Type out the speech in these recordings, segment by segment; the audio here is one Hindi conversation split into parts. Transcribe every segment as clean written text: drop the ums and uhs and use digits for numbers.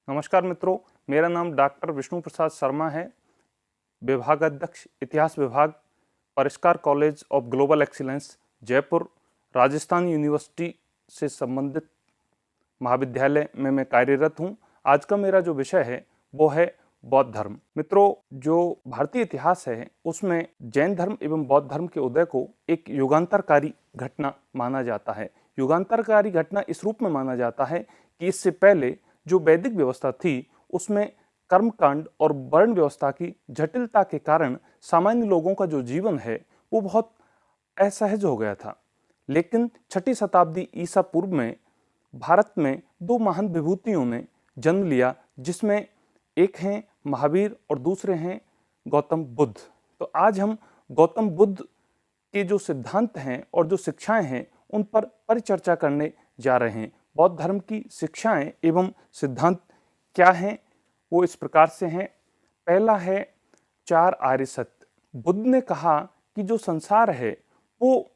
नमस्कार मित्रों, मेरा नाम डॉक्टर विष्णु प्रसाद शर्मा है। विभागाध्यक्ष इतिहास विभाग, परिष्कार college of global excellence, Jaipur, Rajasthan university से संबंधित महाविद्यालय में मैं कार्यरत हूं। आज का मेरा जो विषय है वो है बौद्ध धर्म। मित्रों, जो भारतीय इतिहास है उसमें जैन धर्म एवं बौद्ध धर्म के उदय को एक युगांतरकारी घटना माना जाता है। युगांतरकारी घटना इस रूप में माना जाता है कि इससे पहले जो वैदिक व्यवस्था थी उसमें कर्मकांड और वर्ण व्यवस्था की जटिलता के कारण सामान्य लोगों का जो जीवन है वो बहुत असहज हो गया था। लेकिन छठी शताब्दी ईसा पूर्व में भारत में दो महान विभूतियों ने जन्म लिया, जिसमें एक हैं महावीर और दूसरे हैं गौतम बुद्ध। तो आज हम गौतम बुद्ध के जो सिद्धांत हैं और जो शिक्षाएं हैं उन पर परिचर्चा करने जा रहे हैं। बौद्ध धर्म की शिक्षाएं एवं सिद्धांत क्या हैं वो इस प्रकार से हैं। पहला है चार आर्य सत्य। बुद्ध ने कहा कि जो संसार है वो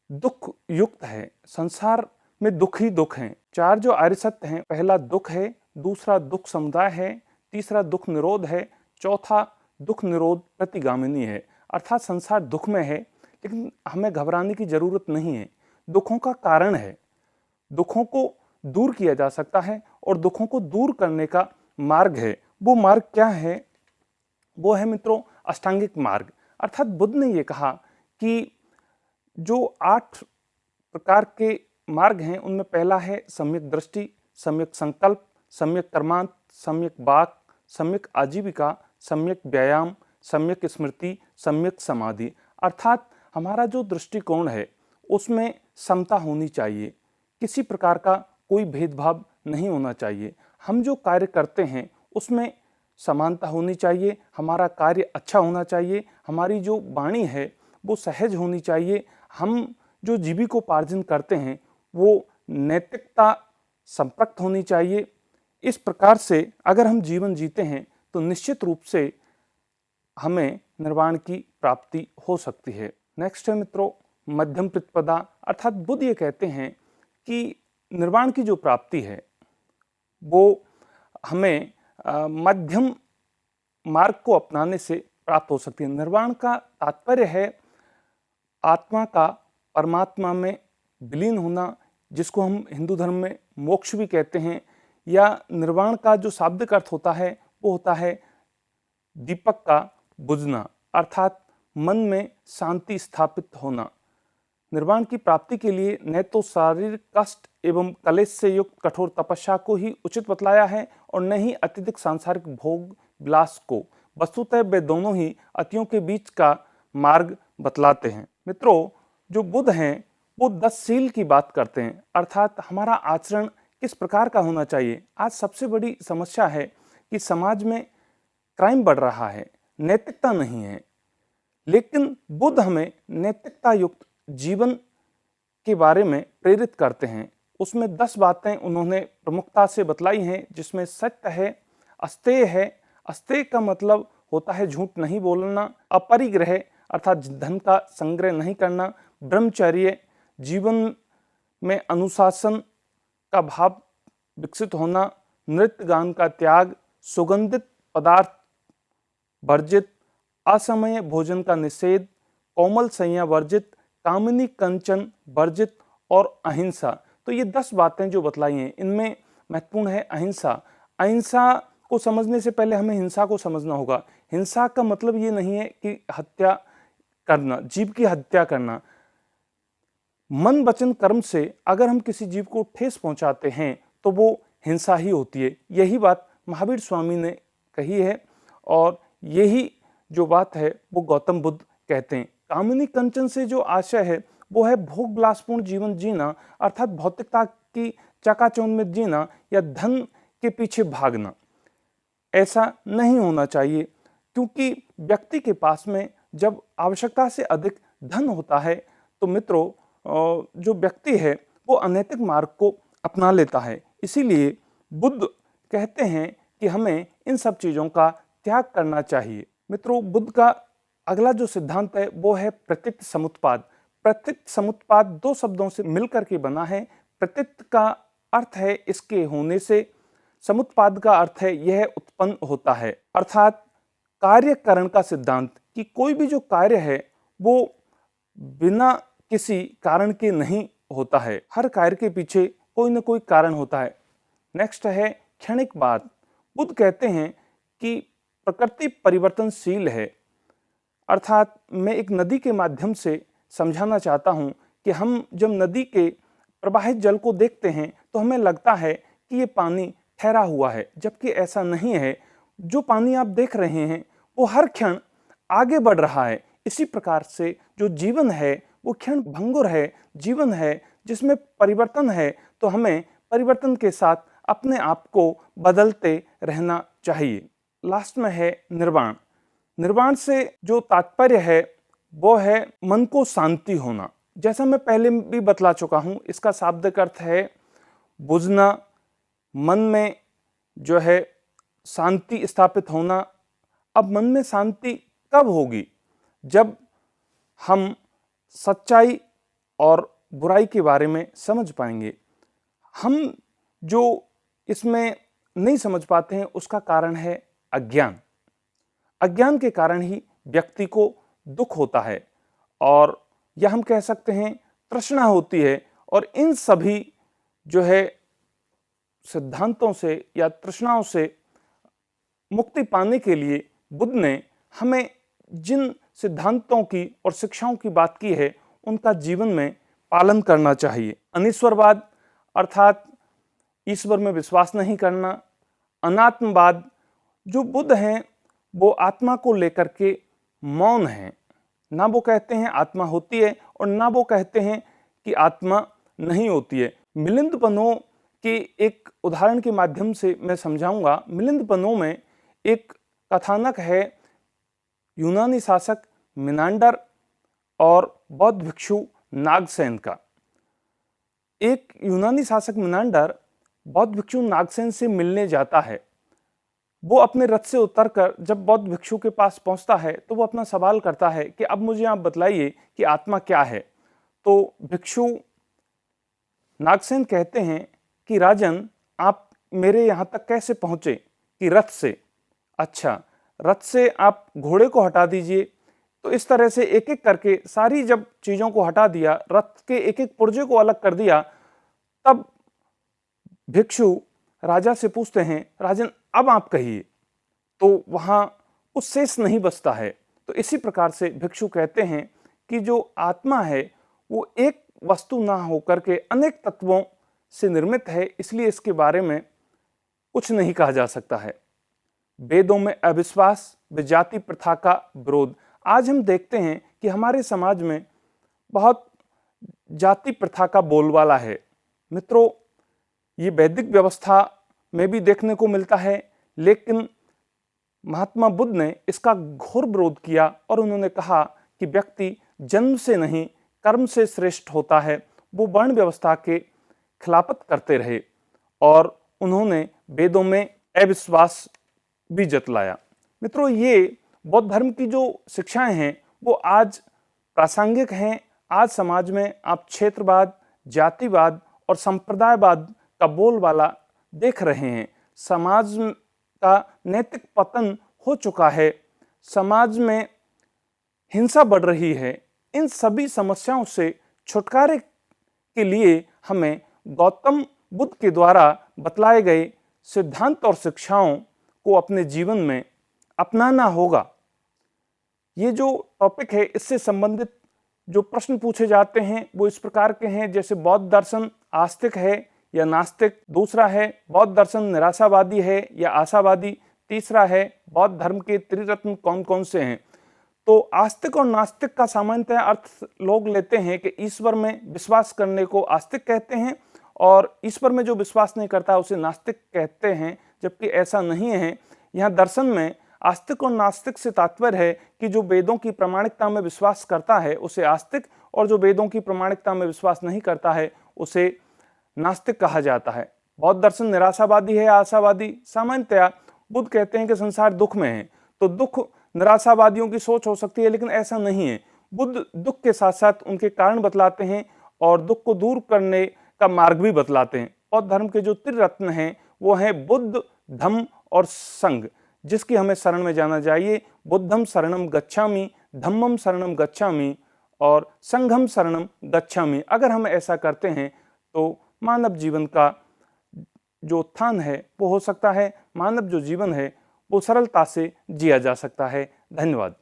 दुख युक्त है, संसार में दुख ही दुख हैं। चार जो आर्य सत्य हैं, पहला दुख है, दूसरा दुख समुदाय है, तीसरा दुख निरोध है, चौथा दुख निरोध प्रतिगामिनी है। अर्थात संसार दुख में है लेकिन हमें घबराने की जरूरत नहीं है। दुखों का कारण है, दुखों को दूर किया जा सकता है और दुखों को दूर करने का मार्ग है। वो मार्ग क्या है? वो है मित्रों अष्टांगिक मार्ग। अर्थात बुद्ध ने ये कहा कि जो 8 प्रकार के मार्ग हैं उनमें पहला है सम्यक दृष्टि, सम्यक संकल्प, सम्यक कर्मांत, सम्यक वाक, सम्यक आजीविका, सम्यक व्यायाम, सम्यक स्मृति, सम्यक समाधि। अर्थात हमारा जो दृष्टिकोण है उसमें समता होनी चाहिए, किसी प्रकार का कोई भेदभाव नहीं होना चाहिए। हम जो कार्य करते हैं उसमें समानता होनी चाहिए, हमारा कार्य अच्छा होना चाहिए, हमारी जो वाणी है वो सहज होनी चाहिए, हम जो जीविकोपार्जन करते हैं वो नैतिकता संपृक्त होनी चाहिए। इस प्रकार से अगर हम जीवन जीते हैं तो निश्चित रूप से हमें निर्वाण की प्राप्ति हो सकती है। नेक्स्ट है मित्रों मध्यम प्रतिपदा। अर्थात बुद्ध ये कहते हैं कि निर्वाण की जो प्राप्ति है वो हमें मध्यम मार्ग को अपनाने से प्राप्त हो सकती है। निर्वाण का तात्पर्य है आत्मा का परमात्मा में विलीन होना, जिसको हम हिंदू धर्म में मोक्ष भी कहते हैं। या निर्वाण का जो शाब्दिक अर्थ होता है वो होता है दीपक का बुझना, अर्थात मन में शांति स्थापित होना। निर्वाण की प्राप्ति के लिए न तो शारीरिक कष्ट एवं कलेश से युक्त कठोर तपस्या को ही उचित बतलाया है और न ही अत्यधिक सांसारिक भोग विलास को। वस्तुतः वे दोनों ही अतियों के बीच का मार्ग बतलाते हैं। मित्रों, जो बुद्ध हैं वो 10 शील की बात करते हैं, अर्थात हमारा आचरण किस प्रकार का होना चाहिए। आज सबसे बड़ी समस्या है कि समाज में क्राइम बढ़ रहा है, नैतिकता नहीं है। लेकिन बुद्ध हमें नैतिकता युक्त जीवन के बारे में प्रेरित करते हैं। उसमें 10 बातें उन्होंने प्रमुखता से बतलाई हैं, जिसमें सत्य है, अस्तेय है, अस्तेय का मतलब होता है झूठ नहीं बोलना, अपरिग्रह अर्थात धन का संग्रह नहीं करना, ब्रह्मचर्य जीवन में अनुशासन का भाव विकसित होना, नृत्य गान का त्याग, सुगंधित पदार्थ वर्जित, असमय भोजन का निषेध, कोमल संज्ञा वर्जित, कामिनी कंचन वर्जित और अहिंसा। तो ये 10 बातें जो बतलाई हैं इनमें महत्वपूर्ण है अहिंसा। अहिंसा को समझने से पहले हमें हिंसा को समझना होगा। हिंसा का मतलब ये नहीं है कि हत्या करना, जीव की हत्या करना। मन वचन कर्म से अगर हम किसी जीव को ठेस पहुंचाते हैं तो वो हिंसा ही होती है। यही बात महावीर स्वामी ने कही है और यही जो बात है वो गौतम बुद्ध कहते हैं। कामिनी कंचन से जो आशय है वो है भोग विलासपूर्ण जीवन जीना, अर्थात भौतिकता की चकाचौंध में जीना या धन के पीछे भागना। ऐसा नहीं होना चाहिए, क्योंकि व्यक्ति के पास में जब आवश्यकता से अधिक धन होता है तो मित्रों जो व्यक्ति है वो अनैतिक मार्ग को अपना लेता है। इसीलिए बुद्ध कहते हैं कि हमें इन सब चीज़ों का त्याग करना चाहिए। मित्रों, बुद्ध का अगला जो सिद्धांत है वो है प्रतीत समुत्पाद। प्रतीत समुत्पाद 2 शब्दों से मिलकर के बना है। प्रतीत का अर्थ है इसके होने से, समुत्पाद का अर्थ है यह उत्पन्न होता है, अर्थात कार्यकरण का सिद्धांत कि कोई भी जो कार्य है वो बिना किसी कारण के नहीं होता है, हर कार्य के पीछे कोई ना कोई कारण होता है। नेक्स्ट है क्षणिकवाद। बुद्ध कहते हैं कि प्रकृति परिवर्तनशील है, अर्थात मैं एक नदी के माध्यम से समझाना चाहता हूं कि हम जब नदी के प्रवाहित जल को देखते हैं तो हमें लगता है कि ये पानी ठहरा हुआ है, जबकि ऐसा नहीं है। जो पानी आप देख रहे हैं वो हर क्षण आगे बढ़ रहा है। इसी प्रकार से जो जीवन है वो क्षण भंगुर है, जीवन है जिसमें परिवर्तन है, तो हमें परिवर्तन के साथ अपने आप को बदलते रहना चाहिए। लास्ट में है निर्वाण। निर्वाण से जो तात्पर्य है वो है मन को शांति होना। जैसा मैं पहले भी बतला चुका हूं, इसका शाब्दिक अर्थ है बुझना, मन में जो है शांति स्थापित होना। अब मन में शांति कब होगी? जब हम सच्चाई और बुराई के बारे में समझ पाएंगे। हम जो इसमें नहीं समझ पाते हैं उसका कारण है अज्ञान। अज्ञान के कारण ही व्यक्ति को दुख होता है, और या हम कह सकते हैं तृष्णा होती है। और इन सभी जो है सिद्धांतों से या तृष्णाओं से मुक्ति पाने के लिए बुद्ध ने हमें जिन सिद्धांतों की और शिक्षाओं की बात की है उनका जीवन में पालन करना चाहिए। अनीश्वरवाद अर्थात ईश्वर में विश्वास नहीं करना। अनात्मवाद, जो बुद्ध हैं वो आत्मा को लेकर के मौन हैं, ना वो कहते हैं आत्मा होती है और ना वो कहते हैं कि आत्मा नहीं होती है। मिलिंद पनो के एक उदाहरण के माध्यम से मैं समझाऊंगा। मिलिंद पनो में एक कथानक है यूनानी शासक मिनांडर और बौद्ध भिक्षु नागसेन का। एक यूनानी शासक मिनांडर बौद्ध भिक्षु नागसेन से मिलने जाता है। वो अपने रथ से उतरकर जब बौद्ध भिक्षु के पास पहुंचता है तो वो अपना सवाल करता है कि अब मुझे आप बतलाइए कि आत्मा क्या है। तो भिक्षु नागसेन कहते हैं कि राजन, आप मेरे यहाँ तक कैसे पहुंचे? कि रथ से। अच्छा, रथ से आप घोड़े को हटा दीजिए। तो इस तरह से एक एक करके सारी जब चीजों को हटा दिया, रथ के एक एक पुर्जे को अलग कर दिया, तब भिक्षु राजा से पूछते हैं, राजन अब आप कहिए। तो वहां कुछ शेष नहीं बचता है। तो इसी प्रकार से भिक्षु कहते हैं कि जो आत्मा है वो एक वस्तु ना होकर के अनेक तत्वों से निर्मित है, इसलिए इसके बारे में कुछ नहीं कहा जा सकता है। वेदों में अविश्वास व जाति प्रथा का विरोध। आज हम देखते हैं कि हमारे समाज में बहुत जाति प्रथा का बोलबाला है। मित्रों, ये वैदिक व्यवस्था में भी देखने को मिलता है, लेकिन महात्मा बुद्ध ने इसका घोर विरोध किया और उन्होंने कहा कि व्यक्ति जन्म से नहीं कर्म से श्रेष्ठ होता है। वो वर्ण व्यवस्था के खिलाफत करते रहे और उन्होंने वेदों में अविश्वास भी जतलाया। मित्रों, ये बौद्ध धर्म की जो शिक्षाएं हैं वो आज प्रासंगिक हैं। आज समाज में आप क्षेत्रवाद, जातिवाद और संप्रदायवाद का बोलबाला देख रहे हैं। समाज का नैतिक पतन हो चुका है, समाज में हिंसा बढ़ रही है। इन सभी समस्याओं से छुटकारे के लिए हमें गौतम बुद्ध के द्वारा बतलाए गए सिद्धांत और शिक्षाओं को अपने जीवन में अपनाना होगा। ये जो टॉपिक है, इससे संबंधित जो प्रश्न पूछे जाते हैं वो इस प्रकार के हैं, जैसे बौद्ध दर्शन आस्तिक है या नास्तिक। दूसरा है बौद्ध दर्शन निराशावादी है या आशावादी। तीसरा है बौद्ध धर्म के त्रिरत्न कौन कौन से हैं। तो आस्तिक और नास्तिक का सामान्यतः अर्थ लोग लेते हैं कि ईश्वर में विश्वास करने को आस्तिक कहते हैं और ईश्वर में जो विश्वास नहीं करता उसे नास्तिक कहते हैं, जबकि ऐसा नहीं है। यहाँ दर्शन में आस्तिक और नास्तिक से तात्पर्य है कि जो वेदों की प्रामाणिकता में विश्वास करता है उसे आस्तिक, और जो वेदों की प्रामाणिकता में विश्वास नहीं करता है उसे नास्तिक कहा जाता है। बौद्ध दर्शन निराशावादी है, आशावादी। सामान्यतया बुद्ध कहते हैं कि संसार दुख में है, तो दुख निराशावादियों की सोच हो सकती है, लेकिन ऐसा नहीं है। बुद्ध दुख के साथ साथ उनके कारण बतलाते हैं और दुख को दूर करने का मार्ग भी बतलाते हैं। बौद्ध धर्म के जो त्रिरत्न हैं वो है बुद्ध, धम्म और संघ, जिसकी हमें शरण में जाना चाहिए। बुद्धम शरणम गच्छामि, धम्मम शरणम गच्छामि और संघम शरणम गच्छामि। अगर हम ऐसा करते हैं तो मानव जीवन का जो उत्थान है वो हो सकता है, मानव जो जीवन है वो सरलता से जिया जा सकता है। धन्यवाद।